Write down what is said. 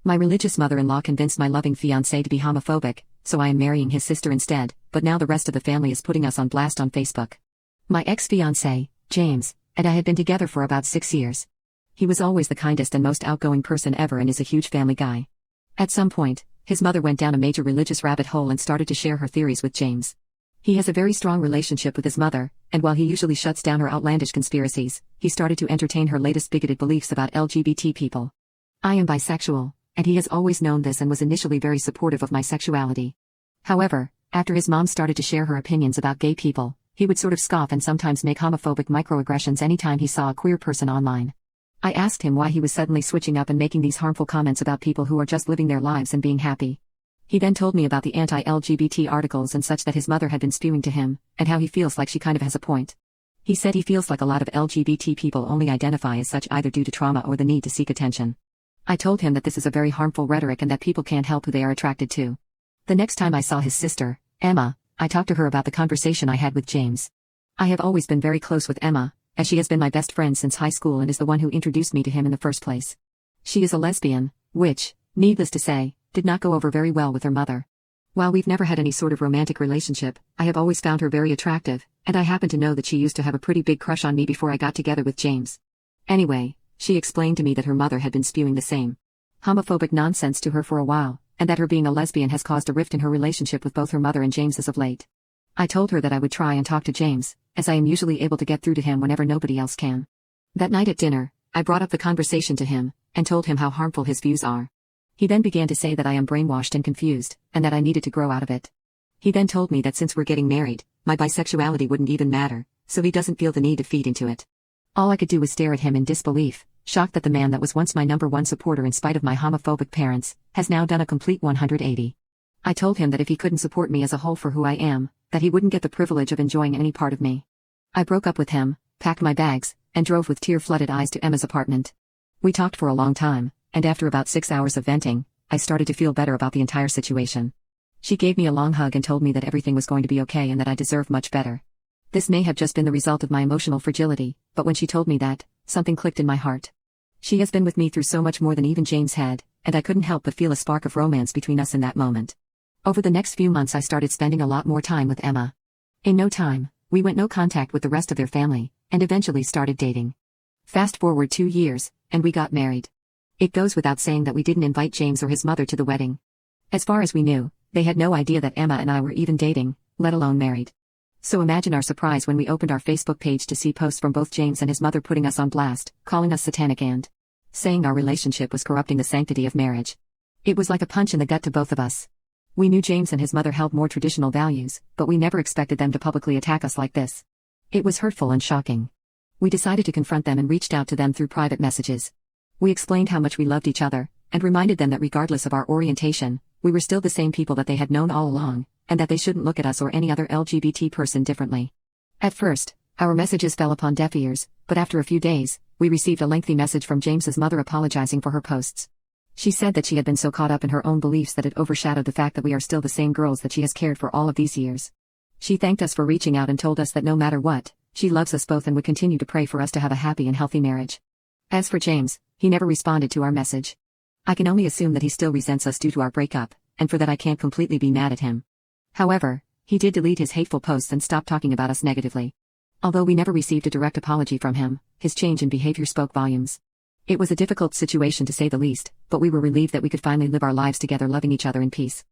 My religious mother-in-law convinced my loving fiancé to be homophobic, so I am marrying his sister instead, but now the rest of the family is putting us on blast on Facebook. My ex-fiancé, James, and I had been together for about 6 years. He was always the kindest and most outgoing person ever and is a huge family guy. At some point, his mother went down a major religious rabbit hole and started to share her theories with James. He has a very strong relationship with his mother, and while he usually shuts down her outlandish conspiracies, he started to entertain her latest bigoted beliefs about LGBT people. I am bisexual, and he has always known this and was initially very supportive of my sexuality. However, after his mom started to share her opinions about gay people, he would sort of scoff and sometimes make homophobic microaggressions anytime he saw a queer person online. I asked him why he was suddenly switching up and making these harmful comments about people who are just living their lives and being happy. He then told me about the anti-LGBT articles and such that his mother had been spewing to him, and how he feels like she kind of has a point. He said he feels like a lot of LGBT people only identify as such either due to trauma or the need to seek attention. I told him that this is a very harmful rhetoric and that people can't help who they are attracted to. The next time I saw his sister, Emma, I talked to her about the conversation I had with James. I have always been very close with Emma, as she has been my best friend since high school and is the one who introduced me to him in the first place. She is a lesbian, which, needless to say, did not go over very well with her mother. While we've never had any sort of romantic relationship, I have always found her very attractive, and I happen to know that she used to have a pretty big crush on me before I got together with James. Anyway, she explained to me that her mother had been spewing the same homophobic nonsense to her for a while, and that her being a lesbian has caused a rift in her relationship with both her mother and James as of late. I told her that I would try and talk to James, as I am usually able to get through to him whenever nobody else can. That night at dinner, I brought up the conversation to him, and told him how harmful his views are. He then began to say that I am brainwashed and confused, and that I needed to grow out of it. He then told me that since we're getting married, my bisexuality wouldn't even matter, so he doesn't feel the need to feed into it. All I could do was stare at him in disbelief, shocked that the man that was once my #1 supporter in spite of my homophobic parents, has now done a complete 180. I told him that if he couldn't support me as a whole for who I am, that he wouldn't get the privilege of enjoying any part of me. I broke up with him, packed my bags, and drove with tear-flooded eyes to Emma's apartment. We talked for a long time, and after about 6 hours of venting, I started to feel better about the entire situation. She gave me a long hug and told me that everything was going to be okay and that I deserved much better. This may have just been the result of my emotional fragility, but when she told me that, something clicked in my heart. She has been with me through so much more than even James had, and I couldn't help but feel a spark of romance between us in that moment. Over the next few months I started spending a lot more time with Emma. In no time, we went no contact with the rest of their family, and eventually started dating. Fast forward 2 years, and we got married. It goes without saying that we didn't invite James or his mother to the wedding. As far as we knew, they had no idea that Emma and I were even dating, let alone married. So imagine our surprise when we opened our Facebook page to see posts from both James and his mother putting us on blast, calling us satanic and saying our relationship was corrupting the sanctity of marriage. It was like a punch in the gut to both of us. We knew James and his mother held more traditional values, but we never expected them to publicly attack us like this. It was hurtful and shocking. We decided to confront them and reached out to them through private messages. We explained how much we loved each other, and reminded them that regardless of our orientation, we were still the same people that they had known all along, and that they shouldn't look at us or any other LGBT person differently. At first, our messages fell upon deaf ears, but after a few days, we received a lengthy message from James's mother apologizing for her posts. She said that she had been so caught up in her own beliefs that it overshadowed the fact that we are still the same girls that she has cared for all of these years. She thanked us for reaching out and told us that no matter what, she loves us both and would continue to pray for us to have a happy and healthy marriage. As for James, he never responded to our message. I can only assume that he still resents us due to our breakup, and for that I can't completely be mad at him. However, he did delete his hateful posts and stop talking about us negatively. Although we never received a direct apology from him, his change in behavior spoke volumes. It was a difficult situation to say the least, but we were relieved that we could finally live our lives together loving each other in peace.